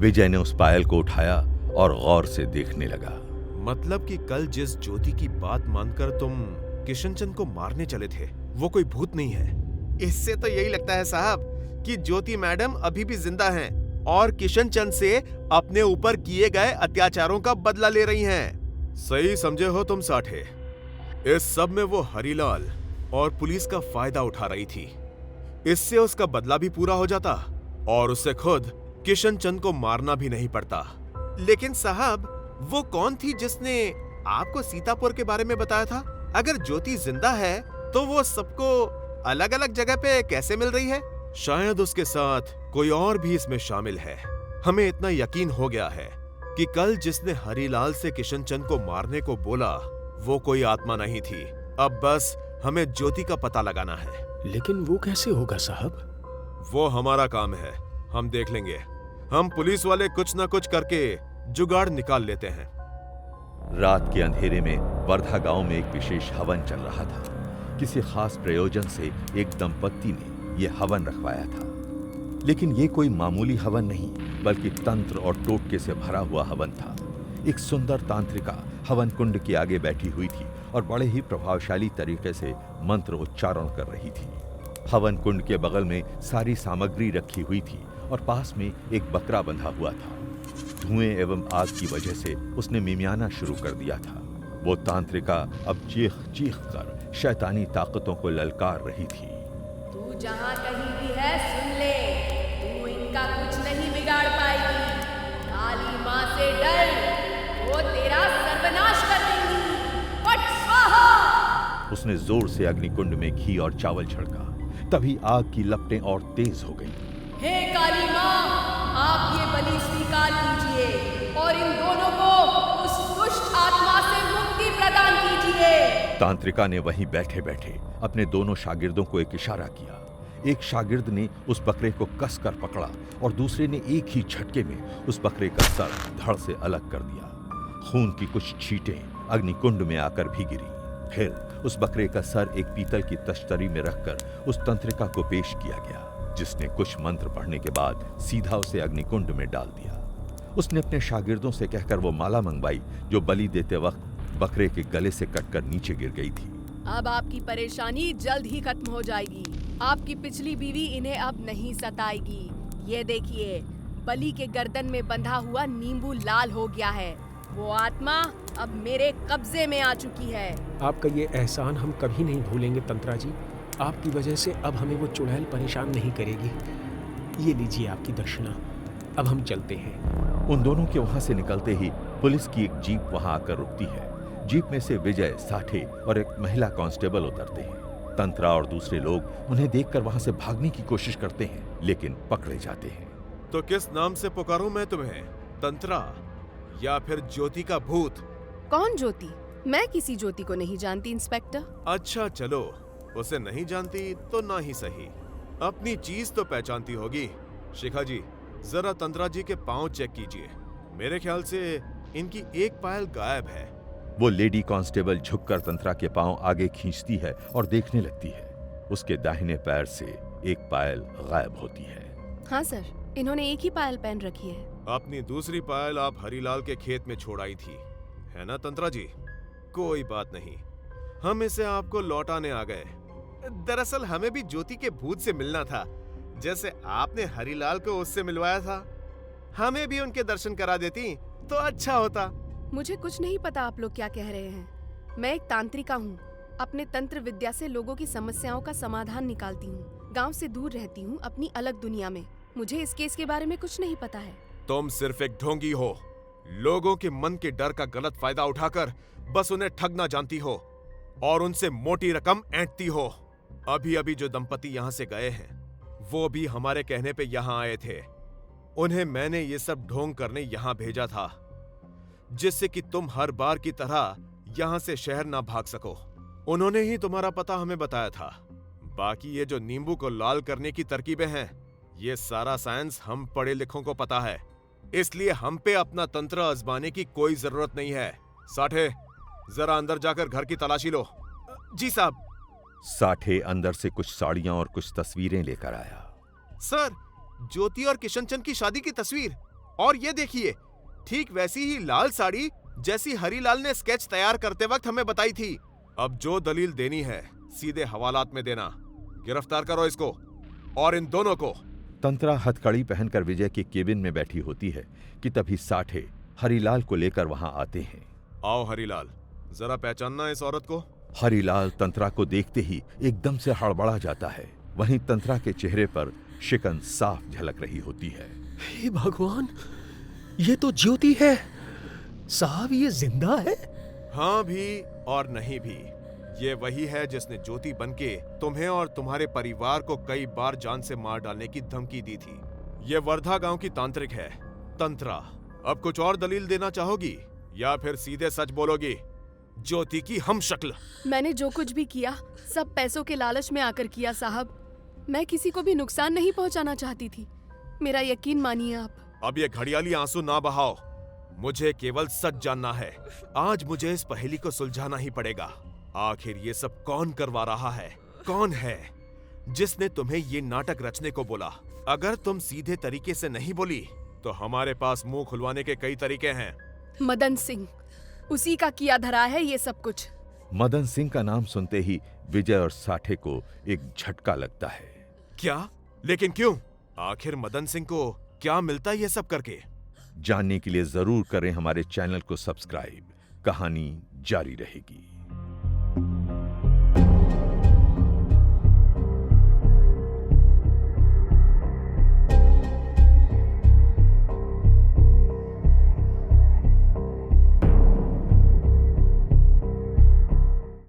विजय ने उस पायल को उठाया और गौर से देखने लगा। मतलब कि कल जिस ज्योति की बात मानकर तुम किशन चंद को मारने चले थे, वो कोई भूत नहीं है? इससे तो यही लगता है साहब कि ज्योति मैडम अभी भी जिंदा हैं और किशन चंद से अपने ऊपर किए गए अत्याचारों का बदला ले रही हैं। सही समझे हो तुम साठे। इस सब में वो हरीलाल और पुलिस का फायदा उठा रही थी। इससे उसका बदला भी पूरा हो जाता और उससे खुद किशन चंद को मारना भी नहीं पड़ता। लेकिन साहब, वो कौन थी जिसने आपको सीतापुर के बारे में बताया था? अगर ज्योति जिंदा है तो वो सबको अलग अलग जगह पे कैसे मिल रही है? शायद उसके साथ कोई और भी इसमें शामिल है। हमें इतना यकीन हो गया है कि कल जिसने हरीलाल से किशन चंद को मारने को बोला वो कोई आत्मा नहीं थी। अब बस हमें ज्योति का पता लगाना है। लेकिन वो कैसे होगा साहब? वो हमारा काम है, हम देख लेंगे। हम पुलिस वाले कुछ ना कुछ करके जुगाड़ निकाल लेते हैं। रात के अंधेरे में वर्धा गांव में एक विशेष हवन चल रहा था। किसी खास प्रयोजन से एक दंपत्ति ने यह हवन रखवाया था। लेकिन यह कोई मामूली हवन नहीं, बल्कि तंत्र और टोटके से भरा हुआ हवन था। एक सुंदर तांत्रिका हवन कुंड के आगे बैठी हुई थी और बड़े ही प्रभावशाली तरीके से मंत्र उच्चारण कर रही थी। हवन कुंड के बगल में सारी सामग्री रखी हुई थी और पास में एक बकरा बंधा हुआ था। धुएं एवं आग की वजह से उसने मिमियाना शुरू कर दिया था। वो तांत्रिका अब चीख चीख कर शैतानी ताकतों को ललकार रही थी। तू जहाँ कहीं भी है सुन ले, तू इनका कुछ नहीं बिगाड़ पाएगी। काली माँ से डर, वो तेरा सर्वनाश कर देंगी। फट स्वाहा! उसने जोर से अग्निकुंड में घी और चावल छिड़का। तभी आग की लपटें और तेज हो गईं। हे काली माँ, आप ये बलि स्वीकार कीजिए और इन दोनों को उस दुष्ट आत्मा से मुक्ति प्रदान कीजिए। तांत्रिका ने वहीं बैठे बैठे अपने दोनों शागिर्दों को एक इशारा किया। एक शागिर्द ने उस बकरे को कसकर पकड़ा और दूसरे ने एक ही झटके में उस बकरे का सर धड़ से अलग कर दिया। खून की कुछ छींटें अग्निकुंड में आकर भी गिरी। फिर उस बकरे का सर एक पीतल की तश्तरी में रखकर उस तंत्रिका को पेश किया गया, जिसने कुछ मंत्र पढ़ने के बाद सीधा उसे अग्निकुंड में डाल दिया। उसने अपने शागिर्दों से कहकर वो माला मंगवाई जो बलि देते वक्त बकरे के गले से कटकर नीचे गिर गई थी। अब आपकी परेशानी जल्द ही खत्म हो जाएगी। आपकी पिछली बीवी इन्हें अब नहीं सताएगी। ये देखिए, बलि के गर्दन में बंधा हुआ नींबू लाल हो गया है। वो आत्मा अब मेरे कब्जे में आ चुकी है। आपका ये एहसान हम कभी नहीं भूलेंगे तंत्रा जी। आपकी वजह से अब हमें वो चुड़ैल परेशान नहीं करेगी। ये लीजिए आपकी दक्षिणा। अब हम चलते हैं। उन दोनों के वहां से निकलते ही पुलिस की एक जीप वहां आकर रुकती है। जीप में से विजय, साठे और एक महिला कांस्टेबल उतरते हैं। तंत्रा और दूसरे लोग उन्हें देखकर वहां से भागने की कोशिश करते हैं, लेकिन पकड़े जाते हैं। तो किस नाम से पुकारूं मैं तुम्हें? तंत्रा या फिर ज्योति का भूत? कौन ज्योति? मैं किसी ज्योति को नहीं जानती इंस्पेक्टर। अच्छा चलो, उसे नहीं जानती तो ना ही सही, अपनी चीज तो पहचानती होगी। शिखा जी, जरा तंत्रा जी के पांव चेक कीजिए। मेरे ख्याल से इनकी एक पायल गायब है। वो लेडी कांस्टेबल झुककर तंत्रा के पांव आगे खींचती है और देखने लगती है। उसके दाहिने पैर से एक पायल गायब होती है। हाँ सर, इन्होंने एक ही पायल पहन रखी है। अपनी दूसरी पायल आप हरीलाल के खेत में छोड़ आई थी, है ना तंत्रा जी? कोई बात नहीं, हम इसे आपको लौटाने आ गए। दरअसल हमें भी ज्योति के भूत से मिलना था, जैसे आपने हरीलाल को उससे मिलवाया था। हमें भी उनके दर्शन करा देती तो अच्छा होता। मुझे कुछ नहीं पता आप लोग क्या कह रहे हैं। मैं एक तांत्रिका हूँ। अपने तंत्र विद्या से लोगों की समस्याओं का समाधान निकालती हूँ। गांव से दूर रहती हूँ, अपनी अलग दुनिया में। मुझे इस केस के बारे में कुछ नहीं पता है। तुम सिर्फ एक ढोंगी हो। लोगों के मन के डर का गलत फायदा उठाकर बस उन्हें ठगना जानती हो और उनसे मोटी रकम ऐंठती हो। अभी अभी जो दंपति यहाँ से गए हैं, वो भी हमारे कहने पे यहाँ आए थे। उन्हें मैंने ये सब ढोंग करने यहाँ भेजा था, जिससे कि तुम हर बार की तरह यहाँ से शहर ना भाग सको। उन्होंने ही तुम्हारा पता हमें बताया था। बाकी ये जो नींबू को लाल करने की तरकीबें हैं, ये सारा साइंस हम पढ़े लिखों को पता है, इसलिए हम पे अपना तंत्र आजमाने की कोई जरूरत नहीं है। साठे, जरा अंदर जाकर घर की तलाशी लो। जी साहब। साठे अंदर से कुछ साड़ियां और कुछ तस्वीरें लेकर आया। सर, ज्योति और किशन चंद की शादी की तस्वीर और ये देखिए, ठीक वैसी ही लाल साड़ी जैसी हरीलाल ने स्केच तैयार करते वक्त हमें बताई थी। अब जो दलील देनी है सीधे हवालात में देना। गिरफ्तार करो इसको और इन दोनों को। तंत्रा हथकड़ी पहनकर विजय के केबिन में बैठी होती है कि तभी साठे हरीलाल को लेकर वहां आते हैं। आओ हरीलाल, जरा पहचानना इस औरत को। हरीलाल तंत्रा को देखते ही एकदम से हड़बड़ा जाता है। वहीं तंत्रा के चेहरे पर शिकन साफ झलक रही होती है। हे भगवान, ये तो ज्योति है। साहब, ये जिंदा है? हाँ भी और नहीं भी। ये वही है जिसने ज्योति बनके तुम्हें और तुम्हारे परिवार को कई बार जान से मार डालने की धमकी दी थी। ये वर्धा गांव की तांत्रिक है, तंत्रा। अब कुछ और दलील देना चाहोगी या फिर सीधे सच बोलोगी? ज्योति की हम शक्ल। मैंने जो कुछ भी किया सब पैसों के लालच में आकर किया साहब। मैं किसी को भी नुकसान नहीं पहुंचाना चाहती थी, मेरा यकीन मानिए आप। अब ये घड़ियाली आंसू ना बहाओ, मुझे केवल सच जानना है। आज मुझे इस पहेली को सुलझाना ही पड़ेगा। आखिर ये सब कौन करवा रहा है? कौन है जिसने तुम्हें ये नाटक रचने को बोला? अगर तुम सीधे तरीके से नहीं बोली तो हमारे पास मुंह खुलवाने के कई तरीके हैं। मदन सिंह, उसी का किया धरा है ये सब कुछ। मदन सिंह का नाम सुनते ही विजय और साठे को एक झटका लगता है। क्या? लेकिन क्यों? आखिर मदन सिंह को क्या मिलता ये सब करके? जानने के लिए जरूर करें हमारे चैनल को सब्सक्राइब। कहानी जारी रहेगी।